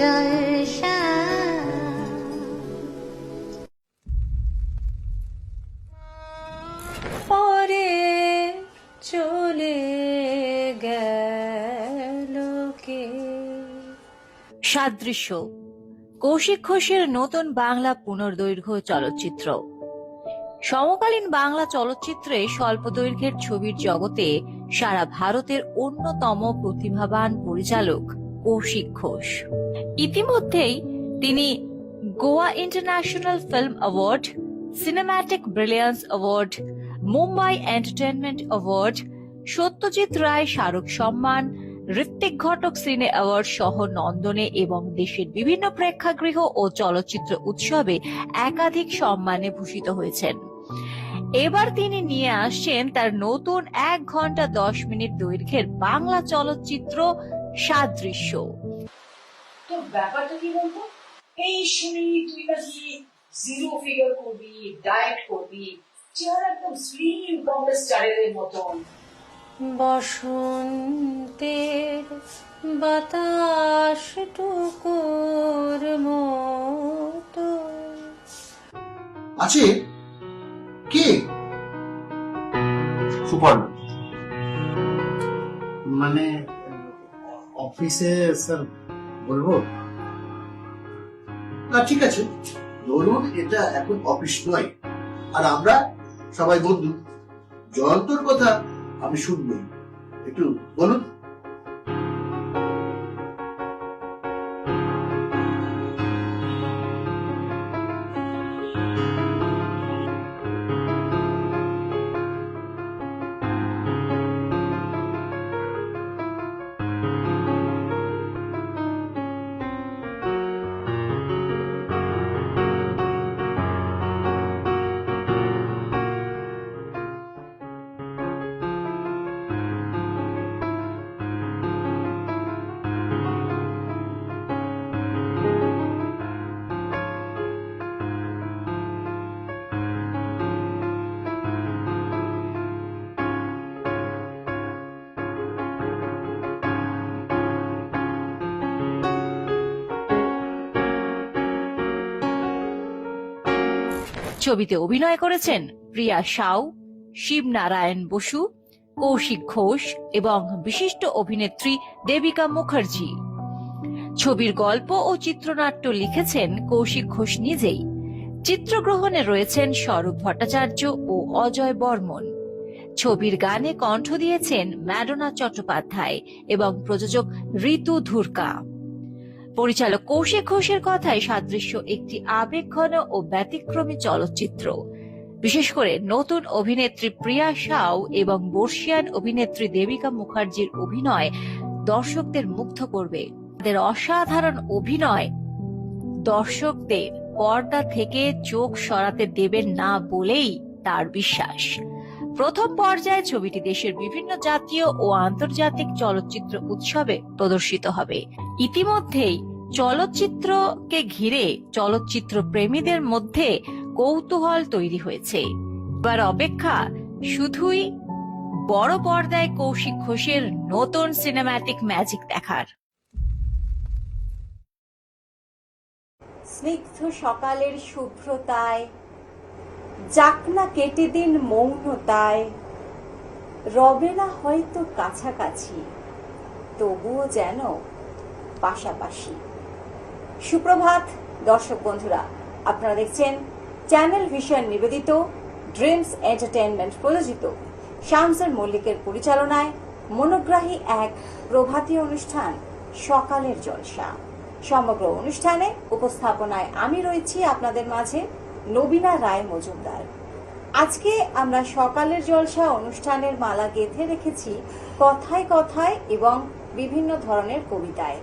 জলসা। পরে চলে গেল কে। সাদৃশ্য কৌশিক ঘোষের নতুন বাংলা পুনর্দৈর্ঘ্য চলচ্চিত্র। সমকালীন বাংলা চলচ্চিত্রে স্বল্প দৈর্ঘ্যের ছবির জগতে সারা ভারতের অন্যতম প্রতিভাবান পরিচালক কৌশিক ঘোষ। ইতিমধ্যেই তিনি Goa international film award, cinematic brilliance award, Mumbai entertainment award, Satyajit Ray স্মারক সম্মান, ঋত্বিক ঘটক সিনে অ্যাওয়ার্ড সহ নন্দনে এবং দেশের বিভিন্ন প্রেক্ষাগৃহ ও চলচ্চিত্র উৎসবে একাধিক সম্মানে ভূষিত হয়েছেন। এবার তিনি নিয়ে আসছেন তার নতুন 1 ঘন্টা 10 মিনিট দৈর্ঘ্যের বাংলা চলচ্চিত্র সাদৃশ্য। তো ব্যাপারটা কি বলতো, এই শুনি তুই নাকি জিরো ফিগার করবি, ডায়েট করবি, চেহারা একদম স্লিম কংগ্রেস স্টাইলের মতন। বসন্তের বাতাস টুকুর মতো আছে কে? সুপর্ণা। মানে অফিসে স্যার বলবো না? ঠিক আছে, ধরুন এটা এখন অফিস নয়, আর আমরা সবাই বন্ধু। জয়ন্তর কথা আমি শুনবই, একটু বলুন। ছবিতে অভিনয় করেছেন প্রিয়া সাউ, শিবনারায়ণ বসু, কৌশিক ঘোষ এবং বিশিষ্ট অভিনেত্রী দেবিকা মুখার্জি। ছবির গল্প ও চিত্রনাট্য লিখেছেন কৌশিক ঘোষ নিজেই। চিত্রগ্রহণে রয়েছেন স্বরূপ ভট্টাচার্য ও অজয় বর্মন। ছবির গানে কণ্ঠ দিয়েছেন ম্যাডোনা চট্টোপাধ্যায় এবং প্রযোজক ঋতু ধুরকা। পরিচালক কৌশিক ঘোষের কথায় সাদৃশ্য একটি আবেগঘন ও ব্যতিক্রমী চলচ্চিত্র। বিশেষ করে নতুন অভিনেত্রী প্রিয়া সাউ এবং বর্ষিয়ান অভিনেত্রী দেবিকা মুখার্জির অভিনয় দর্শকদের মুগ্ধ করবে। তাদের অসাধারণ অভিনয় দর্শকদের পর্দা থেকে চোখ সরাতে দেবেন না বলেই তার বিশ্বাস। প্রথম পর্যায়ে ছবিটি দেশের বিভিন্ন জাতীয় ও আন্তর্জাতিক চলচ্চিত্র উৎসবে প্রদর্শিত হবে। ইতিমধ্যেই চলচ্চিত্রকে ঘিরে চলচ্চিত্র প্রেমীদের মধ্যে কৌতূহল তৈরি হয়েছে। এবার অপেক্ষা শুধুই বড় পর্দায় কৌশিক ঘোষের নতুন সিনেম্যাটিক ম্যাজিক দেখার। স্নিগ্ধ সকালের শুভ্রতায়, জাকনা কেটে দিন মৌনতায়, রবে না হয়তো কাছাকাছি, তবুও যেন পাশাপাশি। সুপ্রভাত দর্শক বন্ধুরা, আপনারা দেখছেন চ্যানেল ভিশন নিবেদিত, ড্রিমস এন্টারটেইনমেন্ট প্রযোজিত, শামসুর মল্লিকের পরিচালনায় মনোগ্রাহী এক প্রভাতী অনুষ্ঠান সকালের জলসা। সমগ্র অনুষ্ঠানে উপস্থাপনায় আমি রয়েছি আপনাদের মাঝে নবীনা রায় মজুমদার। আজকে আমরা সকালের জলসা অনুষ্ঠানের মালা গেঁথে রেখেছি কথায় কথায় এবং বিভিন্ন ধরনের কবিতায়।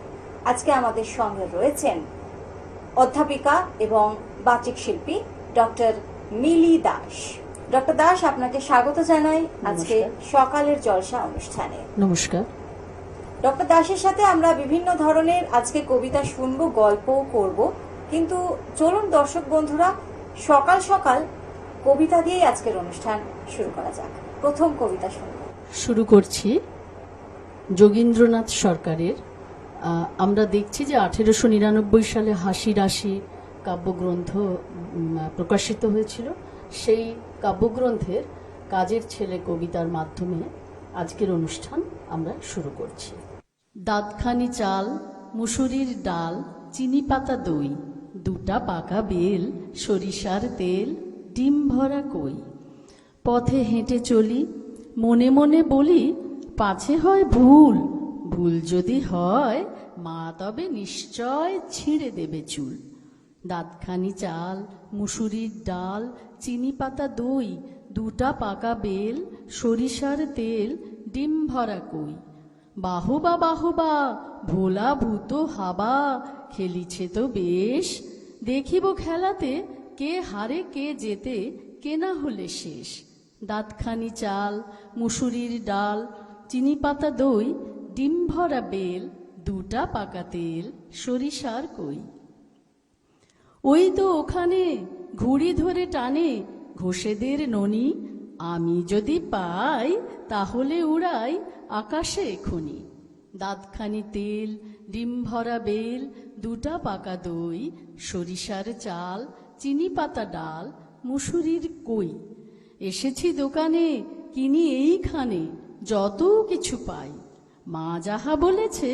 আজকে আমাদের সঙ্গে রয়েছেন অধ্যাপিকা এবং বাচিক শিল্পী ডক্টর মিলি দাস। ডক্টর দাস, আপনাকে স্বাগত জানাই আজকে সকালের জলসা অনুষ্ঠানে। নমস্কার। ডক্টর দাসের সাথে আমরা বিভিন্ন ধরনের আজকে কবিতা শুনবো, গল্পও করব, কিন্তু চলুন দর্শক বন্ধুরা সকাল সকাল কবিতা দিয়েই আজকের অনুষ্ঠান শুরু করা যাক। প্রথম কবিতা শুনব। শুরু করছি যোগীন্দ্রনাথ সরকারের আমরা দেখছি যে 1899 সালে হাসি রাশি কাব্যগ্রন্থ প্রকাশিত হয়েছিল। সেই কাব্যগ্রন্থের কাজের ছেলে কবিতার মাধ্যমে আজকের অনুষ্ঠান আমরা শুরু করছি। দাঁতখানি চাল, মুসুরির ডাল, চিনি পাতা দই, দুটা পাকা বেল, সরিষার তেল, ডিম ভরা কই। পথে হেঁটে চলি, মনে মনে বলি, পাছে হয় ভুল, ভুল যদি হয় মা তবে নিশ্চয় ছিঁড়ে দেবে চুল। দাঁতখানি চাল, মুসুরির ডাল, চিনি পাতা দই, দুটা পাকা বেল, সরিষার তেল, ডিম ভরা কই। বাহুবা বাহুবা, ভোলা ভূত হাবা, খেলিছে তো বেশ, দেখিব খেলাতে কে হারে কে জেতে, কে না হলে শেষ। দাঁতখানি চাল, মুসুরির ডাল, চিনি পাতা দই, ডিম ভরা বেল, দুটা পাকা তেল, সরিষার কই। ওই তো ওখানে ঘুড়ি ধরে টানে ঘোষেদের ননি, আমি যদি পাই তাহলে উড়াই আকাশে এখনি। দাঁতখানি তেল, ডিম ভরা বেল, দুটা পাকা দই, সরিষার চাল, চিনি পাতা ডাল, মুসুরির কই। এসেছি দোকানে কিনি এইখানে যত কিছু পাই, মা যাহা বলেছে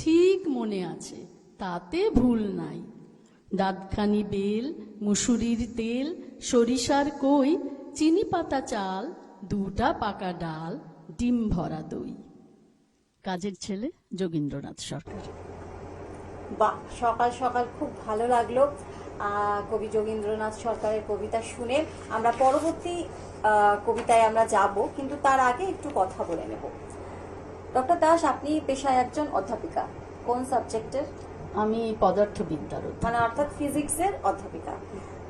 ঠিক মনে আছে, তাতে ভুল নাই। দাঁতখানি বেল, মুসুরির তেল, সরিষার কই, চিনি পাতা চাল, দুটা পাকা ডাল, ডিম ভরা দই। কাজের ছেলে যোগীন্দ্রনাথ সরকার। বাহ, সকাল সকাল খুব ভালো লাগলো কবি যোগীন্দ্রনাথ সরকারের কবিতা শুনে। আমরা পরবর্তী কবিতায় আমরা যাব, কিন্তু তার আগে একটু কথা বলে নেব। ডক্টর দাস, আপনি পেশায় একজন অধ্যাপিকা, কোন সাবজেক্টের? আমি পদার্থবিদ্যার মানে অর্থাৎ ফিজিক্সের অধ্যাপিকা।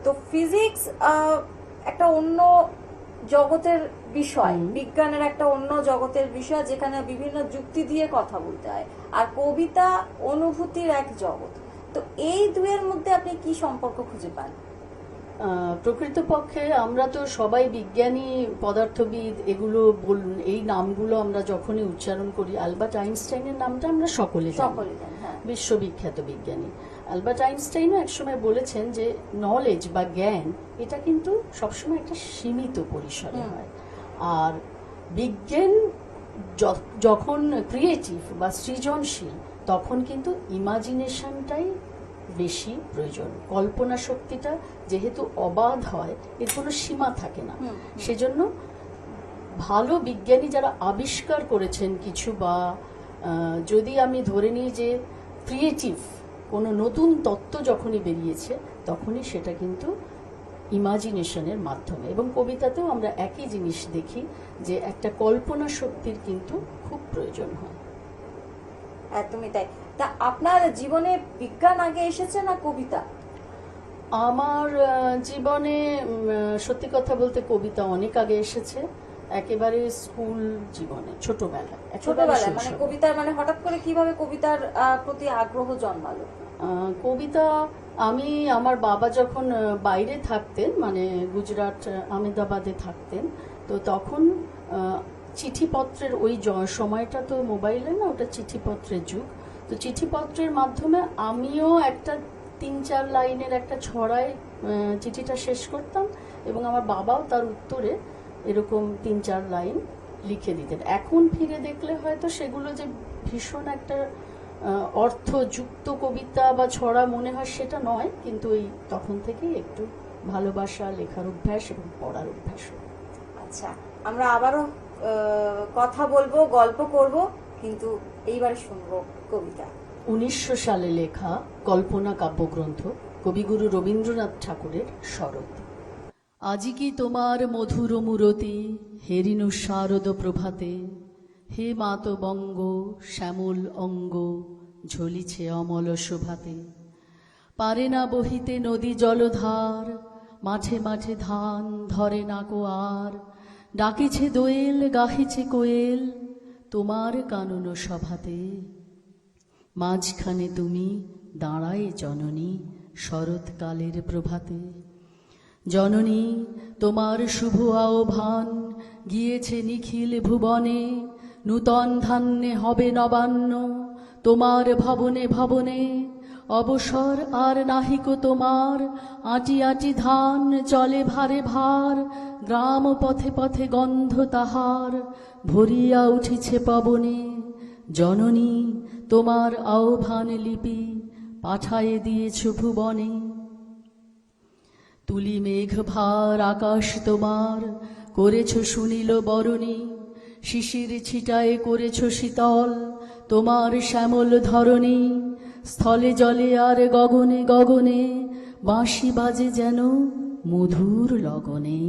তো ফিজিক্স একটা অন্য জগতের বিষয়, বিজ্ঞানের একটা অন্য জগতের বিষয়, যেখানে বিভিন্ন যুক্তি দিয়ে কথা বলতে হয়। আর কবিতা অনুভূতির এক জগৎ। তো এই দুয়ের মধ্যে আপনি কি সম্পর্ক খুঁজে পান? প্রকৃতপক্ষে আমরা তো সবাই বিজ্ঞানী, পদার্থবিদ, এগুলো এই নামগুলো আমরা যখনই উচ্চারণ করি, আলবার্ট আইনস্টাইনের নামটা আমরা সকলে জানি, বিশ্ববিখ্যাত বিজ্ঞানী। আলবার্ট আইনস্টাইনও একসময় বলেছেন যে নলেজ বা জ্ঞান এটা কিন্তু সবসময় একটা সীমিত পরিসরে হয়, আর বিজ্ঞান যখন ক্রিয়েটিভ বা সৃজনশীল তখন কিন্তু ইমাজিনেশনটাই বেশি প্রয়োজন। কল্পনা শক্তিটা যেহেতু অবাধ হয়, এর কোনো সীমা থাকে না। সেজন্য ভালো বিজ্ঞানী যারা আবিষ্কার করেছেন কিছু, বা যদি আমি ধরে নিই যে ক্রিয়েটিভ কোনো নতুন তত্ত্ব যখনই বেরিয়েছে, তখনই সেটা কিন্তু ইমাজিনেশনের মাধ্যমে। এবং কবিতাতেও আমরা একই জিনিস দেখি যে একটা কল্পনা শক্তির কিন্তু খুব প্রয়োজন হয়। একদমই তাই। তা আপনার জীবনে বিজ্ঞান আগে এসেছে না কবিতা? আমার জীবনে সত্যি কথা বলতে কবিতা অনেক আগে এসেছে, একেবারে স্কুল জীবনে, ছোটবেলায়। মানে কবিতার মানে হঠাৎ করে কিভাবে কবিতার প্রতি আগ্রহ জন্মালো? কবিতা আমি, আমার বাবা যখন বাইরে থাকতেন, মানে গুজরাট আহমেদাবাদে থাকতেন, তো তখন চিঠিপত্রের ওই সময়টা তো মোবাইলে না, ওটা চিঠিপত্রের যুগ। তো চিঠিপত্রের মাধ্যমে আমিও একটা 3-4 লাইনের একটা ছড়ায় চিঠিটা শেষ করতাম, এবং আমার বাবাও তার উত্তরে এরকম 3-4 লাইন লিখে দিতেন। এখন ফিরে দেখলে হয়তো সেগুলো যে ভীষণ একটা অর্থযুক্ত কবিতা বা ছড়া মনে হয়, সেটা নয়, কিন্তু ওই তখন থেকেই একটু ভালোবাসা, লেখার অভ্যাস এবং পড়ার অভ্যাস। আচ্ছা, আমরা আবারও কথা বলবো, গল্প করব, কিন্তু এইবারে শুনবো কবিতা। 1900 সালে লেখা কল্পনা কাব্যগ্রন্থ কবিগুরু রবীন্দ্রনাথ ঠাকুরের শরৎ। আজি কি তোমার মধুর মূরতি, হেরিনু শারদ প্রভাতে, হে মাত বঙ্গ শ্যামল অঙ্গ, ঝলিছে অমল শোভাতে। পারে না বহিতে নদী জলধার, মাঠে মাঠে ধান ধরে না কো আর। ডাকিছে দোয়েল গাহিছে কোয়েল, তোমার কানন সভাতে। মাঝখানে তুমি দাঁড়ায় জননী, শরৎকালের প্রভাতে। জননী তোমার শুভ আহ্বান, গিয়েছে নিখিল ভুবনে। নূতন ধান্যে হবে নবান্ন, তোমার ভবনে ভবনে অবসর আর নাহিক তোমার, আটি আটি ধান চলে ভারে ভার, গ্রাম পথে পথে গন্ধ তাহার ভরিয়া উঠিছে পবনে। জননী তোমার আহ্বান লিপি পাঠায়ে দিয়েছ ভুবনে। তুলি মেঘ ভার আকাশ তোমার করেছ সুনীল বরণী, শিশির ছিটায়ে করেছ শীতল তোমার শ্যামল ধরণী। স্থলে জলে আর গগনে গগনে বাঁশি বাজে যেন মধুর লগনে,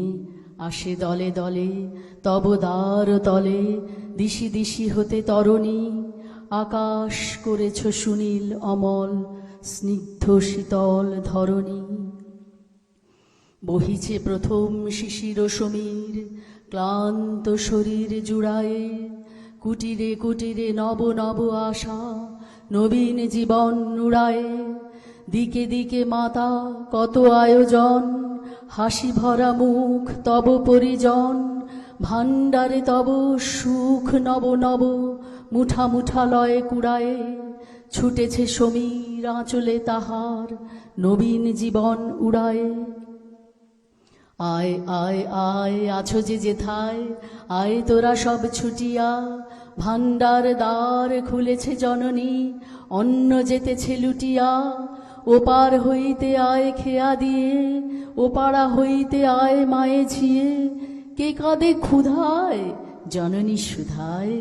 আসে দলে দলে তব দ্বার তলে দিশি দিশি হতে তরণী। আকাশ করেছ সুনীল অমল স্নিগ্ধ শীতল ধরণী। বহিছে প্রথম শিশির সমীর ক্লান্ত শরীর জুড়ায়ে, কুটিরে কুটিরে নব নব আশা নবীন জীবন উড়ায়ে। দিকে দিকে মাতা কত আয়োজন, হাসি ভরা মুখ তব পরিজন, ভাণ্ডারে তব সুখ নব নব মুঠা মুঠা লয়ে কুড়ায়ে। ছুটেছে সমীর আঁচলে তাহার নবীন জীবন উড়ায়ে। আয় আয় আয় আছো যে যেথায়, আয় তোরা সব ছুটিয়া, ভাণ্ডার দ্বার খুলেছে জননী অন্ন যেতেছে লুটিয়া। ওপার হইতে আয় খেয়া দিয়ে, ওপাড়া হইতে আয় মায়ে ঝিয়ে, কে কাঁদে ক্ষুধায় জননী সুধায়,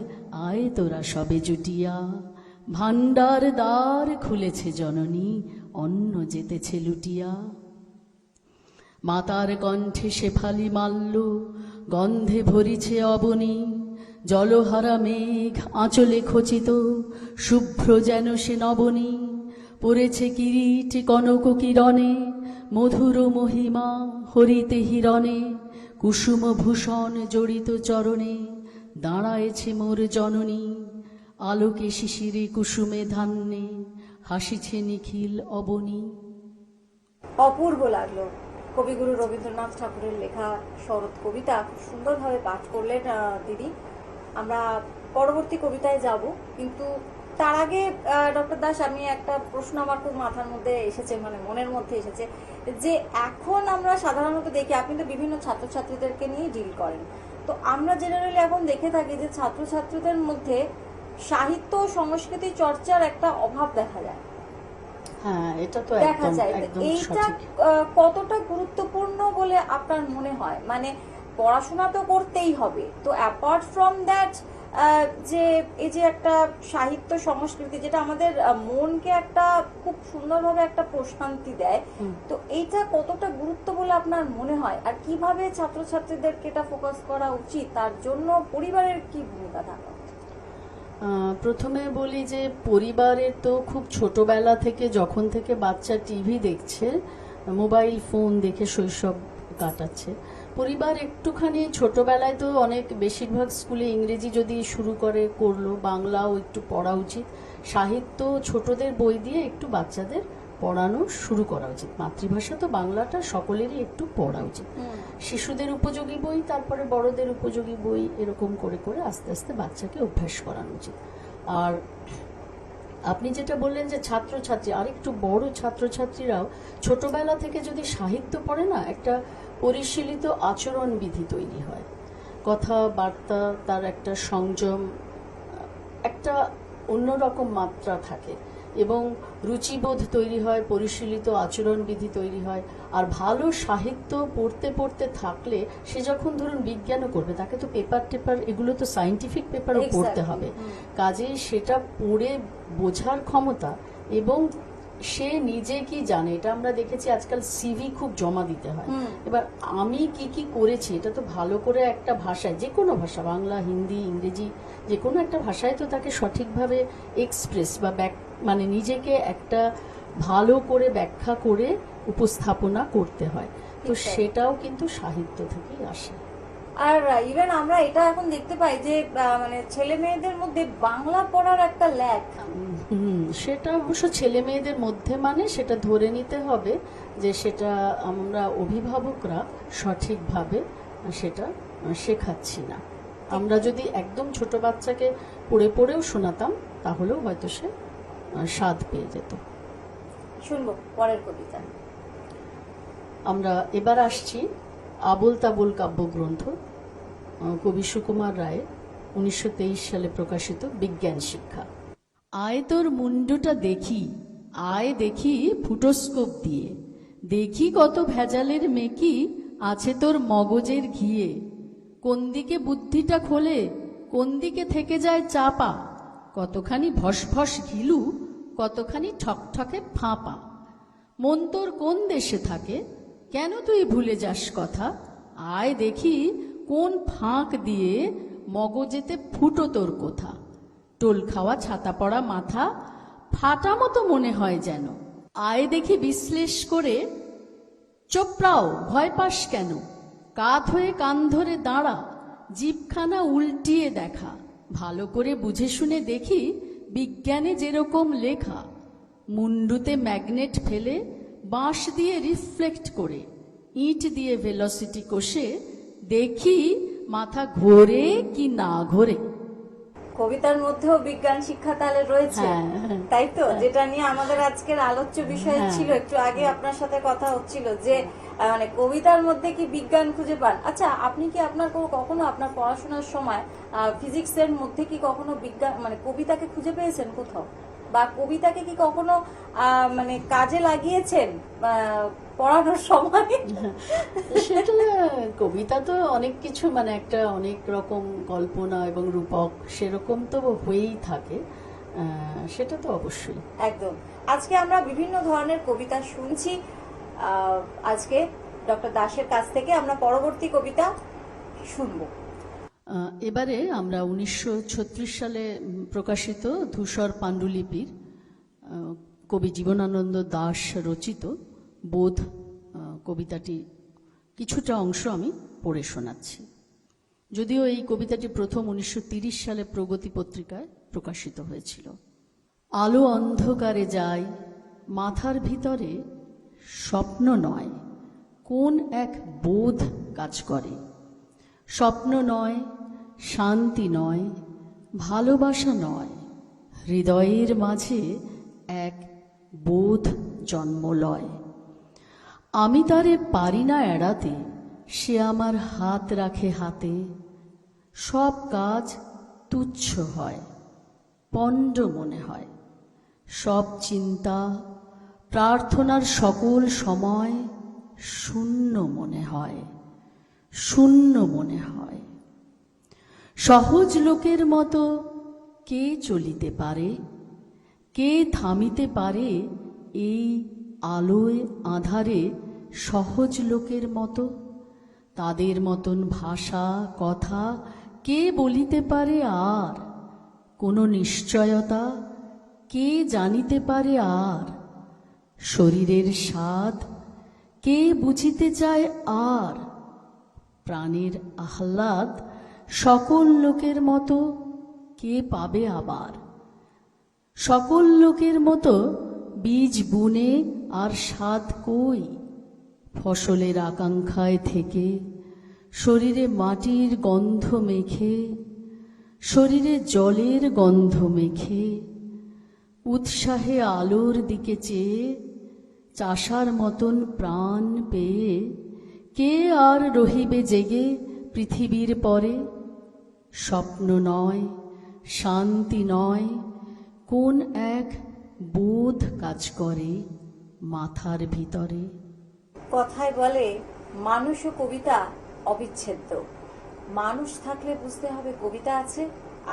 আয় তোরা সবে জুটিয়া। ভাণ্ডার দ্বার খুলেছে জননী অন্ন যেতেছে লুটিয়া। মাতার কণ্ঠে শেফালি মাল্য গন্ধে ভরিছে অবনী, জলহারা মেঘ আঁচলে খচিত শুভ্র যেন সে নবনী। পড়েছে কিরিট কনক কিরণে মধুর মহিমা হরিতে হিরণে, কুসুম ভূষণ জড়িত চরণে দাঁড়ায়েছে মোর জননী। আলোকে শিশিরে কুসুমে ধান্যে হাসিছে নিখিল অবনী। অপূর্ব লাগলো। কবিগুরু রবীন্দ্রনাথ ঠাকুরের লেখা শরৎ কবিতা খুব সুন্দরভাবে পাঠ করলেন দিদি। আমরা পরবর্তী কবিতায় যাব, কিন্তু তার আগে ডক্টর দাস, আমি একটা প্রশ্ন আমার খুব মাথার মধ্যে এসেছে, মানে মনের মধ্যে এসেছে, যে এখন আমরা সাধারণত দেখি, আপনি তো বিভিন্ন ছাত্রছাত্রীদেরকে নিয়ে ডিল করেন, তো আমরা জেনারেলি এখন দেখে থাকি যে ছাত্রছাত্রীদের মধ্যে সাহিত্য ও সংস্কৃতি চর্চার একটা অভাব দেখা যায়। হ্যাঁ, এটা তো দেখা যায়। এইটা কতটা গুরুত্বপূর্ণ বলে আপনার মনে হয়? মানে পড়াশোনা তো করতেই হবে, তো অ্যাপার্ট ফ্রম দ্যাট যে এই যে একটা সাহিত্য সংস্কৃতি যেটা আমাদের মনকে একটা খুব সুন্দরভাবে একটা প্রশান্তি দেয়, তো এইটা কতটা গুরুত্ব বলে আপনার মনে হয়, আর কিভাবে ছাত্রছাত্রীদেরকে এটা ফোকাস করা উচিত, তার জন্য পরিবারের কি ভূমিকা থাকা? প্রথমে বলি যে পরিবারের তো খুব ছোটবেলা থেকে, যখন থেকে বাচ্চা টিভি দেখছে, মোবাইল ফোন দেখে শৈশব কাটাচ্ছে, পরিবার একটুখানি ছোটবেলায় তো অনেক বেশিরভাগ স্কুলে ইংরেজি যদি শুরু করলো, বাংলাও একটু পড়া উচিত। সাহিত্য ছোটদের বই দিয়ে একটু বাচ্চাদের পড়ানো শুরু করা উচিত। মাতৃভাষা তো বাংলাটা সকলেরই একটু পড়া উচিত। শিশুদের উপযোগী বই, তারপরে বড়দের উপযোগী বই, এরকম করে করে আস্তে আস্তে বাচ্চাকে অভ্যাস করানো উচিত। আর আপনি যেটা বললেন যে ছাত্রছাত্রী, আর একটু বড় ছাত্রছাত্রীরাও ছোটবেলা থেকে যদি সাহিত্য পড়ে না, একটা পরিশীলিত আচরণ বিধি তৈরি হয়, কথাবার্তা তার একটা সংযম, একটা অন্যরকম মাত্রা থাকে, এবং রুচিবোধ তৈরি হয়, পরিশীলিত আচরণবিধি তৈরি হয়। আর ভালো সাহিত্য পড়তে পড়তে থাকলে সে যখন ধরুন বিজ্ঞানও করবে, তাকে তো পেপার এগুলো তো সায়েন্টিফিক পেপারও পড়তে হবে, কাজেই সেটা পড়ে বোঝার ক্ষমতা, এবং সে নিজে কি জানে, এটা আমরা দেখেছি আজকাল সিভি খুব জমা দিতে হয়। এবার আমি কি কি করেছি এটা তো ভালো করে একটা ভাষায়, যে কোনো ভাষা, বাংলা, হিন্দি, ইংরেজি, যে কোনো একটা ভাষায় তো তাকে সঠিকভাবে এক্সপ্রেস বা মানে নিজেকে একটা ভালো করে ব্যাখ্যা করে উপস্থাপনা করতে হয়, তো সেটাও কিন্তু সাহিত্য থেকেই আসে। আর ইভেন আমরা এটা এখন দেখতে পাই যে মানে ছেলে মেয়েদের মধ্যে বাংলা পড়ার একটা ল্যাক। সেটা অবশ্য ছেলে মেয়েদের মধ্যে, মানে সেটা ধরে নিতে হবে যে সেটা আমরা অভিভাবকরা সঠিকভাবে সেটা শেখাচ্ছি না। আমরা যদি একদম ছোট বাচ্চাকে পড়ে পড়েও শোনাতাম, তাহলেও হয়তো সে স্বাদ পেয়ে যেত। শুনবো পরের কবিতা। আমরা এবার আসছি আবোল তাবোল কাব্যগ্রন্থ, কবি সুকুমার রায়, 1923 সালে প্রকাশিত বিজ্ঞান শিক্ষা। আয় তোর মুন্ডুটা দেখি, আয় দেখি ফুটোস্কোপ দিয়ে, দেখি কত ভেজালের মেকি আছে তোর মগজের ঘিয়ে, কোন দিকে বুদ্ধিটা খোলে, কোন দিকে থেকে যায় চাপা, কতখানি ভসভস ঘিলু, কতখানি ঠকঠকে ফাঁপা। মন তোর কোন দেশে থাকে, কেন তুই ভুলে যাস কথা, আয় দেখি কোন ফাঁক দিয়ে মগজেতে ফুটো তোর কোথা। টোল খাওয়া ছাতা পড়া মাথা, ফাটা মতো মনে হয় যেন, আয় দেখি বিশ্লেষ করে, চোপড়াও ভয় পাস কেন, কাত হয়ে কান ধরে দাঁড়া, জিভখানা উল্টিয়ে দেখা, ভালো করে বুঝে শুনে দেখি বিজ্ঞানে যেরকম লেখা। মুন্ডুতে ম্যাগনেট ফেলে, বাঁশ দিয়ে রিফ্লেক্ট করে, ইট দিয়ে ভেলোসিটি কষে, দেখি মাথা ঘোরে কি না ঘোরে। কবিতার মধ্যেও বিজ্ঞান শিক্ষা তাহলে রয়েছে, হ্যাঁ। তাই তো? যেটা নিয়ে আমাদের আজকের আলোচ্য বিষয় ছিল। একটু আগে আপনার সাথে কথা হচ্ছিল যে মানে কবিতার মধ্যে কি বিজ্ঞান খুঁজে পান। আচ্ছা, আপনি কি আপনার কখনো আপনার পড়াশোনার সময় ফিজিক্সের মধ্যে কি কখনো বিজ্ঞান মানে কবিতাকে খুঁজে পেয়েছেন কোথাও, বা কবিতাকে কি কখনো মানে কাজে লাগিয়েছেন পড়ানোর সময়? সেটা কবিতা তো অনেক কিছু, মানে একটা অনেক রকম কল্পনা এবং রূপক সেরকম তো হয়েই থাকে, সেটা তো অবশ্যই। একদম। আজকে আমরা বিভিন্ন ধরনের কবিতা শুনছি। আজকে ডক্টর দাসের কাছ থেকে আমরা পরবর্তী কবিতা শুনবো। এবারে আমরা 1936 সালে প্রকাশিত ধূসর পাণ্ডুলিপির কবি জীবনানন্দ দাশ রচিত বোধ কবিতাটি কিছুটা অংশ আমি পড়ে শোনাচ্ছি। যদিও এই কবিতাটি প্রথম 1930 সালে প্রগতি পত্রিকায় প্রকাশিত হয়েছিল। আলো অন্ধকারে যায়, মাথার ভিতরে স্বপ্ন নয়, কোন এক বোধ কাজ করে। স্বপ্ন নয়, শান্তি নয়, ভালোবাসা নয়, হৃদয়ের মাঝে এক বোধ জন্ম লয়। আমি তারে পারি না এড়াতে, সে আমার হাত রাখে হাতে, সব কাজ তুচ্ছ হয়, পণ্ড মনে হয়, সব চিন্তা প্রার্থনার সকল সময় শূন্য মনে হয়, শূন্য মনে হয়। সহজ লোকের মতো কে চলিতে পারে, কে থামিতে পারে এই আলোয় আঁধারে সহজ লোকের মতো? তাদের মতন ভাষা কথা কে বলিতে পারে আর, কোনো নিশ্চয়তা কে জানিতে পারে আর? শরীরের স্বাদ কে বুঝিতে চায় আর? প্রাণের আহ্লাদ সকল লোকের মতো কে পাবে আবার? সকল লোকের মতো বীজ বুনে আর স্বাদ কই? ফসলের আকাঙ্ক্ষায় থেকে শরীরে মাটির গন্ধ মেখে, শরীরে জলের গন্ধ মেখে, উৎসাহে আলোর দিকে চেয়ে চাষার মতন প্রাণ পেয়ে, কে আর রহিবে জেগে পৃথিবীর পরে? স্বপ্ন নয়, শান্তি নয়, কোন এক বোধ কাজ করে মাথার ভিতরে। কথায় বলে মানুষ ও কবিতা অবিচ্ছেদ্য। মানুষ থাকলে বুঝতে হবে কবিতা আছে,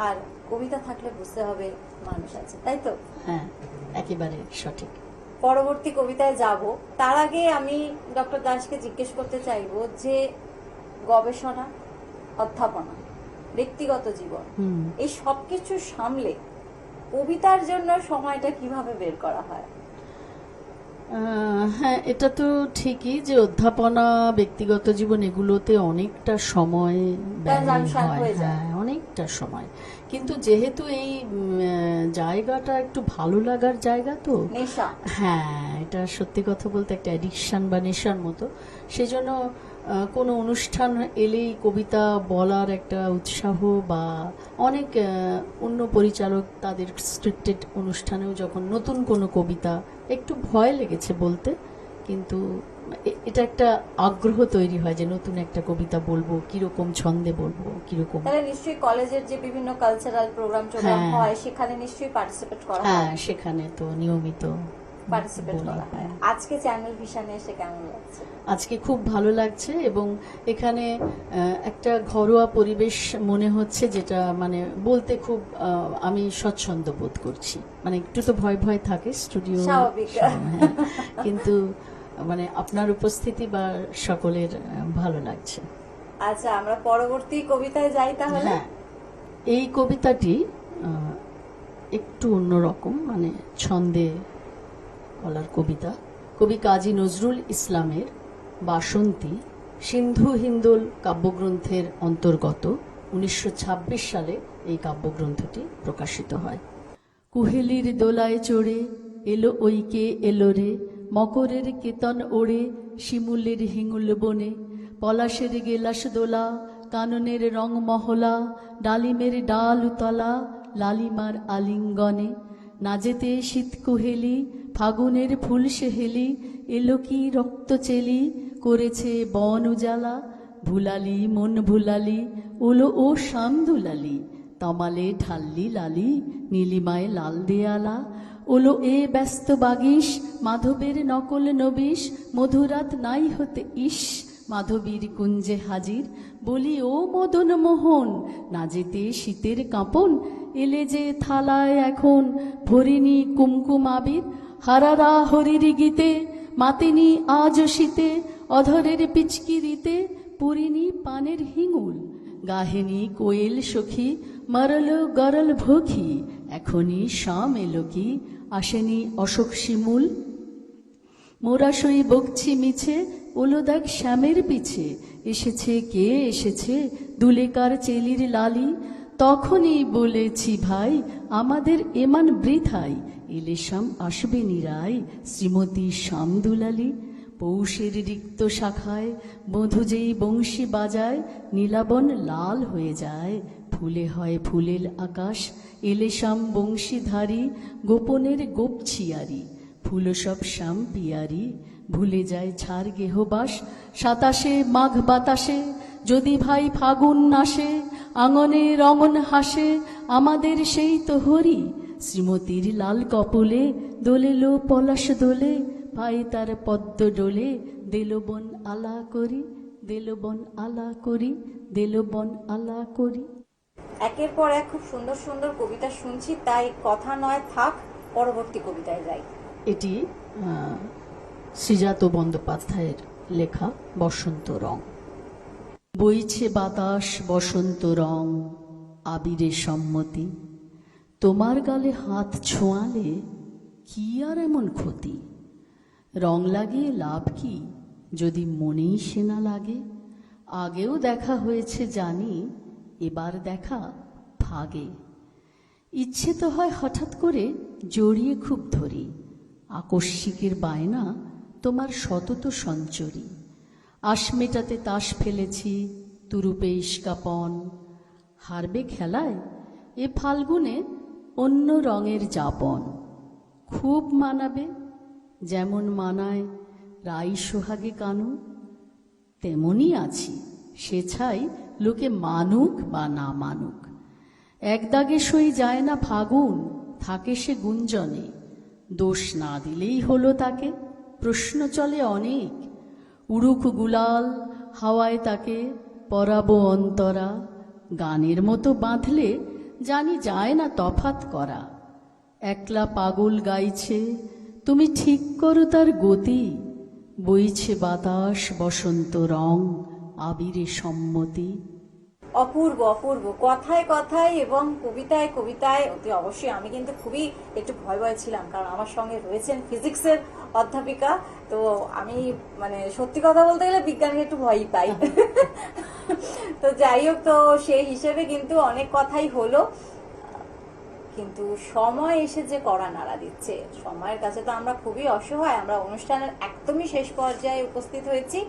আর কবিতা থাকলে বুঝতে হবে মানুষ আছে, তাই তো? হ্যাঁ, একেবারে সঠিক। পরবর্তী কবিতায় যাব, তার আগে আমি ডক্টর দাসকে জিজ্ঞেস করতে চাইবো যে গবেষণা, অধ্যাপনা, ব্যক্তিগত জীবন, এই সবকিছু সামলে কবিতার জন্য সময়টা কিভাবে বের করা হয়? হ্যাঁ, এটা তো ঠিকই যে অধ্যাপনা, ব্যক্তিগত জীবন এগুলোতে অনেকটা সময় ব্যয় হয়, হ্যাঁ অনেকটা সময়। কিন্তু যেহেতু এই জায়গাটা একটু ভালো লাগার জায়গা, তো নেশা, হ্যাঁ এটা সত্যি কথা বলতে একটা অ্যাডিকশন বা নেশার মতো, সেজন্য কোনো অনুষ্ঠান এলেই কবিতা বলার একটা উৎসাহ, বা অনেক অন্য পরিচালক তাদের স্ক্রিপ্টেড অনুষ্ঠানেও যখন নতুন কোনো কবিতা, একটু ভয় লেগেছে বলতে, কিন্তু এটা একটা আগ্রহ তৈরি হয় যে নতুন একটা কবিতা বলবো, কিরকম ছন্দে বলবো, কিরকম। তাহলে নিশ্চয়ই কলেজের যে বিভিন্ন কালচারাল প্রোগ্রাম হ্যাঁ। হয় সেখানে নিশ্চয়ই পার্টিসিপেট করা হ্যাঁ, হয়। সেখানে তো নিয়মিত পার্টিসিপেট বলি। করা হয়। আজকে চ্যানেল ভিশনে এসে কেমন লাগছে? আজকে খুব ভালো লাগছে, এবং এখানে একটা ঘরোয়া পরিবেশ মনে হচ্ছে, যেটা মানে বলতে খুব আমি স্বচ্ছন্দ বোধ করছি। মানে একটু তো ভয় ভয় থাকে স্টুডিও, স্বাভাবিক। কিন্তু মানে আপনার উপস্থিতি বা সকলের ভালো লাগছে। আচ্ছা, আমরা পরবর্তী কবিতায় যাই তাহলে। হ্যাঁ, এই কবিতাটি একটু অন্যরকম, মানে ছন্দে বলার কবিতা। কবি কাজী নজরুল ইসলামের বাসন্তী সিন্ধু হিন্দোল কাব্যগ্রন্থের অন্তর্গত 1926 সালে এই কাব্যগ্রন্থটি প্রকাশিত হয়। কুহেলির দোলায় চড়ে এলো ওইকে এলো রে, মকরের কেতন ওড়ে শিমুলের হিঙুল বনে, পলাশের গেলাস দোলা কাননের রং মহলা, ডালিমের ডাল উতলা লালিমার আলিঙ্গনে, না যেতে শীত কুহেলি ফাগুনের ফুল সেহেলি, এলো কি রক্ত চেলি করেছে বন উজালা, ভুলালি মন ভুলালি ওলো ও শাম দুলালি, তমালে ঢাল্লি লালি নীলিমায় লাল দেয়ালা, ওলো এ ব্যস্ত বাগিস মাধবের নকল নবিশ, মধুরাত নাই হতে ইস মাধবীর কুঞ্জে হাজির, বলি ও মদন মোহন না যেতে শীতের কাঁপন, এলে যে থালায় এখন ভরিনি কুমকুম আবির, হারারা হরির গীতে মাতিনি আজ শীতে, অধরের পিচকিরিতে পুরিনি পানের হিঙুল, গাহেনি কোয়েল সখী মরল গরল ভোখী, এখনই শাম এলো কি আসেনি অশোক শিমুল, মোরা সই বকছি মিছে ওলো দেখ শ্যামের পিছে, এসেছে কে এসেছে দুলেকার চেলির লালি, তখনই বলেছি ভাই আমাদের এমান বৃথাই, এলে শ্যাম আসবে নিরাই শ্রীমতী শ্যাম দুলালি, পৌষের রিক্ত শাখায় মধু যেই বংশী বাজায়, নীলাবন লাল হয়ে যায় ফুলে হয় ফুলের আকাশ, এলে শ্যাম বংশীধারী গোপনের গোপছিয়ারি, ফুল সব শ্যাম পিয়ারি ভুলে যায় ছাড় গেহবাস, সাতাশে মাঘ বাতাসে যদি ভাই ফাগুন নাসে, আঙনে রঙন হাসে আমাদের সেই তো হরি, শ্রীমতীর লাল কপলে দোলেলো পলাশ দোলে, ভাই তার পদ্ম ডোলে দেলবন আলা করি, দেলবন আলা করি, দেলবন আলা করি। একের পর এক খুব সুন্দর সুন্দর কবিতা শুনছি, তাই কথা নয় থাক, পরবর্তী কবিতায় যাই। এটি শ্রীজাত বন্দ্যোপাধ্যায়ের লেখা বসন্ত রং। বইছে বাতাস বসন্ত রং আবিরে সম্মতি, তোমার গালে হাত ছোঁয়ালে কি আর এমন ক্ষতি, রং লাগিয়ে লাভ কি যদি মনেই সে না লাগে, আগেও দেখা হয়েছে জানি এবার দেখা ভাগে, ইচ্ছে তো হয় হঠাৎ করে জড়িয়ে খুব ধরি, আকস্মিকের বায়না তোমার সতত সঞ্চরী, আশ মেটাতে তাস ফেলেছি তুরুপে ইস্কাপন, হারবে খেলায় এ ফাল্গুনে অন্য রঙের যাপন, খুব মানাবে যেমন মানায় রাই সোহাগে কানু, তেমনই আছি সে ছাই লোকে মানুক বা না মানুক, এক দাগে সই যায় না ফাগুন থাকে সে গুঞ্জনে, দোষ না দিলেই হলো তাকে প্রশ্ন চলে অনেক, উড়ুক গুলাল হাওয়ায় তাকে পরাবো অন্তরা, গানের মতো বাঁধলে জানি যায় না তফাত করা, একলা পাগল গাইছে তুমি ঠিক করো তার গতি, বইছে বাতাস বসন্ত রং আবিরে সম্মতি। অপূর্ব অপূর্ব, কথায় কথায় এবং কবিতায় কবিতায়। অতি অবশ্যই আমি কিন্তু খুবই একটু ভয় ভয় ছিলাম, কারণ আমার সঙ্গে রয়েছেন ফিজিক্সের অধ্যাপিকা, তো আমি মানে সত্যি কথা বলতে গেলে বিজ্ঞানকে একটু ভয়ই পাই। তো যাই হোক, তো সেই হিসেবে কিন্তু অনেক কথাই হলো, কিন্তু সময় এসে যে কড়া নাড়া দিচ্ছে, সময়ের কাছে তো আমরা খুবই অসহায়। আমরা অনুষ্ঠানের একদমই শেষ পর্যায়ে উপস্থিত হয়েছি,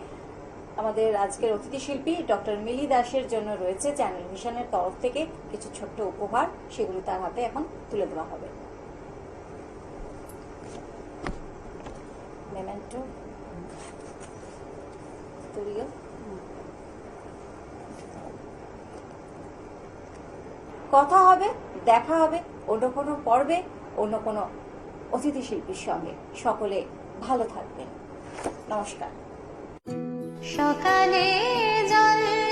আমাদের আজকের অতিথি শিল্পী ডক্টর মিলি দাসের জন্য রয়েছে চ্যানেল ভিশনের তরফ থেকে কিছু ছোট্ট উপহার, সেগুলি তার হাতে এখন তুলে দেওয়া হবে। মেমেন্টো, তুলিও। কথা হবে, দেখা হবে অন্য কোনো পর্বে, অন্য কোনো অতিথি শিল্পীর সঙ্গে। সকলে ভালো থাকবেন। নমস্কার। সকালে জল